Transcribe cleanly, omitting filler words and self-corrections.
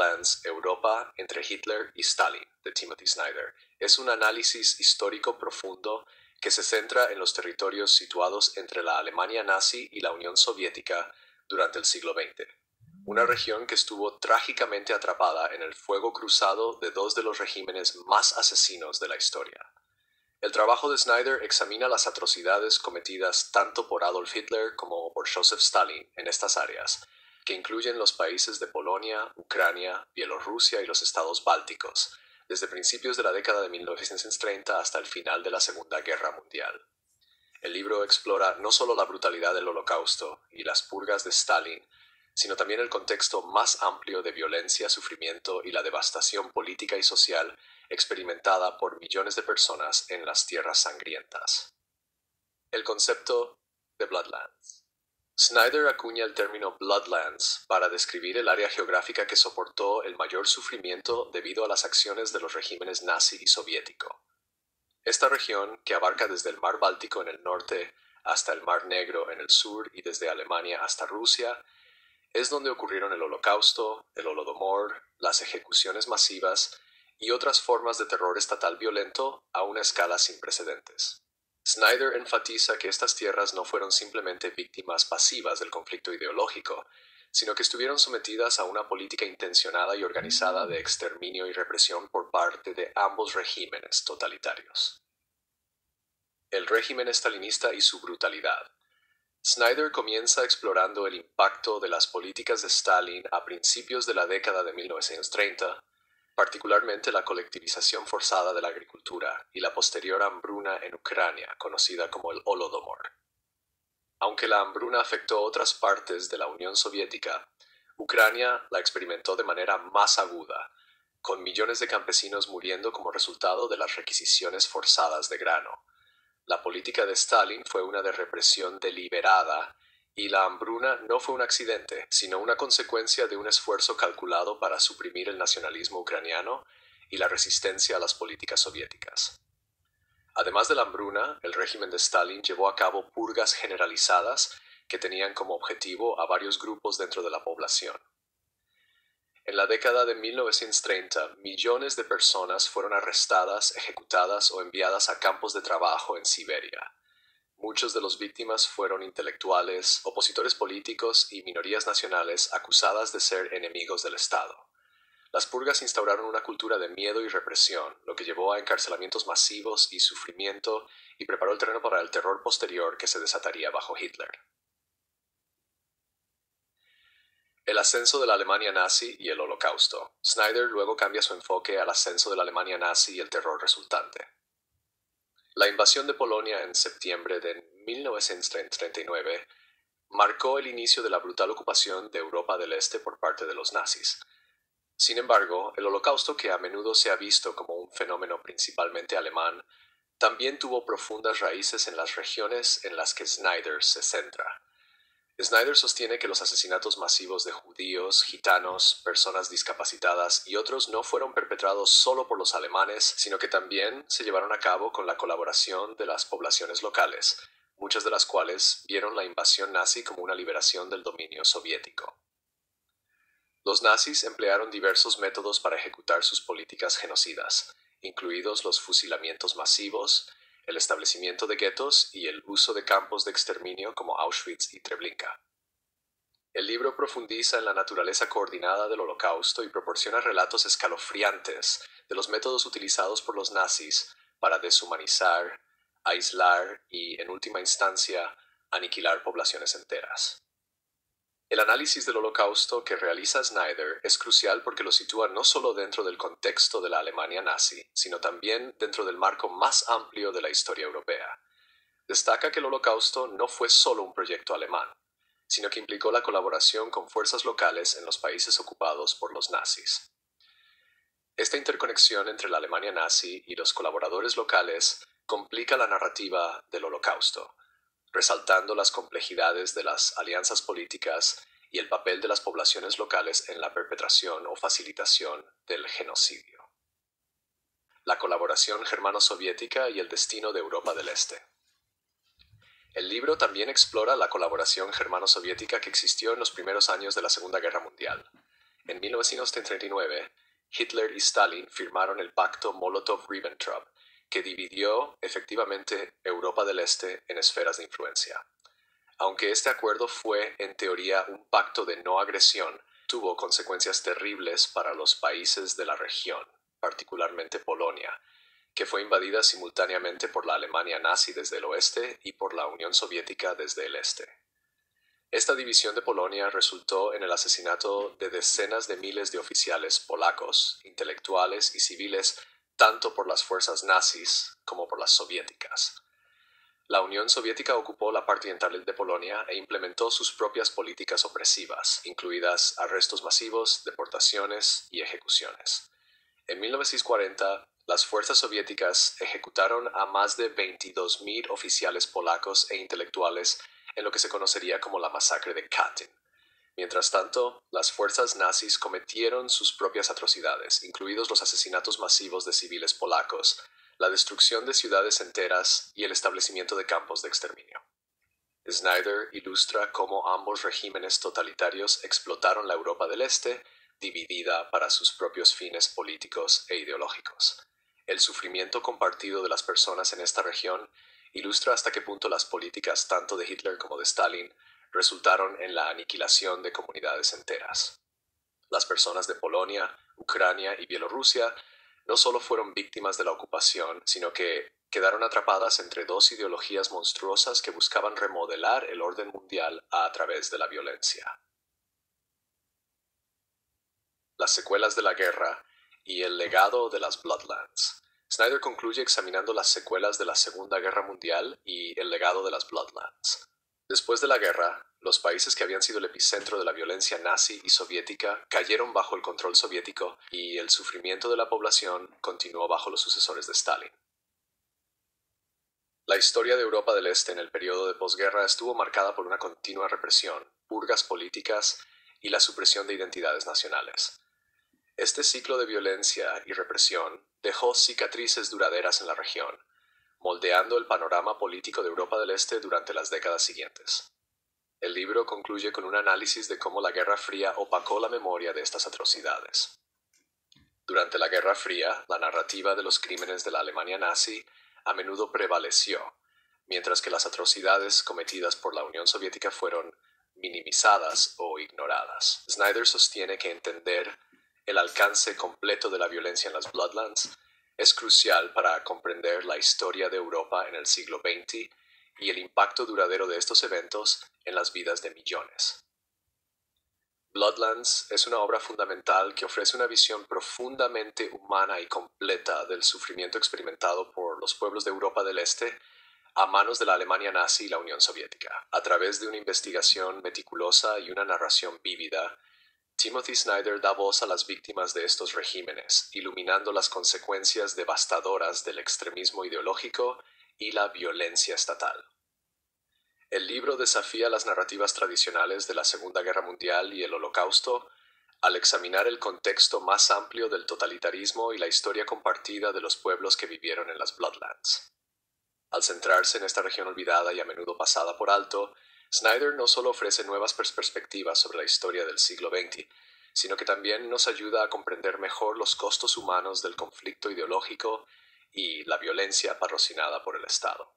Bloodlands, Europa entre Hitler y Stalin, de Timothy Snyder, es un análisis histórico profundo que se centra en los territorios situados entre la Alemania nazi y la Unión Soviética durante el siglo XX, una región que estuvo trágicamente atrapada en el fuego cruzado de dos de los regímenes más asesinos de la historia. El trabajo de Snyder examina las atrocidades cometidas tanto por Adolf Hitler como por Joseph Stalin en estas áreas, que incluyen los países de Polonia, Ucrania, Bielorrusia y los estados bálticos, desde principios de la década de 1930 hasta el final de la Segunda Guerra Mundial. El libro explora no solo la brutalidad del Holocausto y las purgas de Stalin, sino también el contexto más amplio de violencia, sufrimiento y la devastación política y social experimentada por millones de personas en las tierras sangrientas. El concepto de Bloodlands. Snyder acuña el término Bloodlands para describir el área geográfica que soportó el mayor sufrimiento debido a las acciones de los regímenes nazi y soviético. Esta región, que abarca desde el mar Báltico en el norte hasta el mar Negro en el sur y desde Alemania hasta Rusia, es donde ocurrieron el Holocausto, el Holodomor, las ejecuciones masivas y otras formas de terror estatal violento a una escala sin precedentes. Snyder enfatiza que estas tierras no fueron simplemente víctimas pasivas del conflicto ideológico, sino que estuvieron sometidas a una política intencionada y organizada de exterminio y represión por parte de ambos regímenes totalitarios. El régimen estalinista y su brutalidad. Snyder comienza explorando el impacto de las políticas de Stalin a principios de la década de 1930, particularmente la colectivización forzada de la agricultura y la posterior hambruna en Ucrania, conocida como el Holodomor. Aunque la hambruna afectó otras partes de la Unión Soviética, Ucrania la experimentó de manera más aguda, con millones de campesinos muriendo como resultado de las requisiciones forzadas de grano. La política de Stalin fue una de represión deliberada y la hambruna no fue un accidente, sino una consecuencia de un esfuerzo calculado para suprimir el nacionalismo ucraniano y la resistencia a las políticas soviéticas. Además de la hambruna, el régimen de Stalin llevó a cabo purgas generalizadas que tenían como objetivo a varios grupos dentro de la población. En la década de 1930, millones de personas fueron arrestadas, ejecutadas o enviadas a campos de trabajo en Siberia. Muchos de los víctimas fueron intelectuales, opositores políticos y minorías nacionales acusadas de ser enemigos del Estado. Las purgas instauraron una cultura de miedo y represión, lo que llevó a encarcelamientos masivos y sufrimiento y preparó el terreno para el terror posterior que se desataría bajo Hitler. El ascenso de la Alemania nazi y el Holocausto. Snyder luego cambia su enfoque al ascenso de la Alemania nazi y el terror resultante. La invasión de Polonia en septiembre de 1939 marcó el inicio de la brutal ocupación de Europa del Este por parte de los nazis. Sin embargo, el Holocausto, que a menudo se ha visto como un fenómeno principalmente alemán, también tuvo profundas raíces en las regiones en las que Snyder se centra. Snyder sostiene que los asesinatos masivos de judíos, gitanos, personas discapacitadas y otros no fueron perpetrados solo por los alemanes, sino que también se llevaron a cabo con la colaboración de las poblaciones locales, muchas de las cuales vieron la invasión nazi como una liberación del dominio soviético. Los nazis emplearon diversos métodos para ejecutar sus políticas genocidas, incluidos los fusilamientos masivos, el establecimiento de guetos y el uso de campos de exterminio como Auschwitz y Treblinka. El libro profundiza en la naturaleza coordinada del Holocausto y proporciona relatos escalofriantes de los métodos utilizados por los nazis para deshumanizar, aislar y, en última instancia, aniquilar poblaciones enteras. El análisis del Holocausto que realiza Snyder es crucial porque lo sitúa no solo dentro del contexto de la Alemania nazi, sino también dentro del marco más amplio de la historia europea. Destaca que el Holocausto no fue solo un proyecto alemán, sino que implicó la colaboración con fuerzas locales en los países ocupados por los nazis. Esta interconexión entre la Alemania nazi y los colaboradores locales complica la narrativa del Holocausto, resaltando las complejidades de las alianzas políticas y el papel de las poblaciones locales en la perpetración o facilitación del genocidio. La colaboración germano-soviética y el destino de Europa del Este. El libro también explora la colaboración germano-soviética que existió en los primeros años de la Segunda Guerra Mundial. En 1939, Hitler y Stalin firmaron el pacto Molotov-Ribbentrop, que dividió efectivamente Europa del Este en esferas de influencia. Aunque este acuerdo fue, en teoría, un pacto de no agresión, tuvo consecuencias terribles para los países de la región, particularmente Polonia, que fue invadida simultáneamente por la Alemania nazi desde el oeste y por la Unión Soviética desde el este. Esta división de Polonia resultó en el asesinato de decenas de miles de oficiales polacos, intelectuales y civiles, tanto por las fuerzas nazis como por las soviéticas. La Unión Soviética ocupó la parte oriental de Polonia e implementó sus propias políticas opresivas, incluidas arrestos masivos, deportaciones y ejecuciones. En 1940, las fuerzas soviéticas ejecutaron a más de 22.000 oficiales polacos e intelectuales en lo que se conocería como la masacre de Katyn. Mientras tanto, las fuerzas nazis cometieron sus propias atrocidades, incluidos los asesinatos masivos de civiles polacos, la destrucción de ciudades enteras y el establecimiento de campos de exterminio. Snyder ilustra cómo ambos regímenes totalitarios explotaron la Europa del Este, dividida para sus propios fines políticos e ideológicos. El sufrimiento compartido de las personas en esta región ilustra hasta qué punto las políticas tanto de Hitler como de Stalin resultaron en la aniquilación de comunidades enteras. Las personas de Polonia, Ucrania y Bielorrusia no solo fueron víctimas de la ocupación, sino que quedaron atrapadas entre dos ideologías monstruosas que buscaban remodelar el orden mundial a través de la violencia. Las secuelas de la guerra y el legado de las Bloodlands. Snyder concluye examinando las secuelas de la Segunda Guerra Mundial y el legado de las Bloodlands. Después de la guerra, los países que habían sido el epicentro de la violencia nazi y soviética cayeron bajo el control soviético y el sufrimiento de la población continuó bajo los sucesores de Stalin. La historia de Europa del Este en el periodo de posguerra estuvo marcada por una continua represión, purgas políticas y la supresión de identidades nacionales. Este ciclo de violencia y represión dejó cicatrices duraderas en la región, moldeando el panorama político de Europa del Este durante las décadas siguientes. El libro concluye con un análisis de cómo la Guerra Fría opacó la memoria de estas atrocidades. Durante la Guerra Fría, la narrativa de los crímenes de la Alemania nazi a menudo prevaleció, mientras que las atrocidades cometidas por la Unión Soviética fueron minimizadas o ignoradas. Snyder sostiene que entender el alcance completo de la violencia en las Bloodlands es crucial para comprender la historia de Europa en el siglo XX y el impacto duradero de estos eventos en las vidas de millones. Bloodlands es una obra fundamental que ofrece una visión profundamente humana y completa del sufrimiento experimentado por los pueblos de Europa del Este a manos de la Alemania nazi y la Unión Soviética. A través de una investigación meticulosa y una narración vívida, Timothy Snyder da voz a las víctimas de estos regímenes, iluminando las consecuencias devastadoras del extremismo ideológico y la violencia estatal. El libro desafía las narrativas tradicionales de la Segunda Guerra Mundial y el Holocausto al examinar el contexto más amplio del totalitarismo y la historia compartida de los pueblos que vivieron en las Bloodlands. Al centrarse en esta región olvidada y a menudo pasada por alto, Snyder no solo ofrece nuevas perspectivas sobre la historia del siglo XX, sino que también nos ayuda a comprender mejor los costos humanos del conflicto ideológico y la violencia patrocinada por el Estado.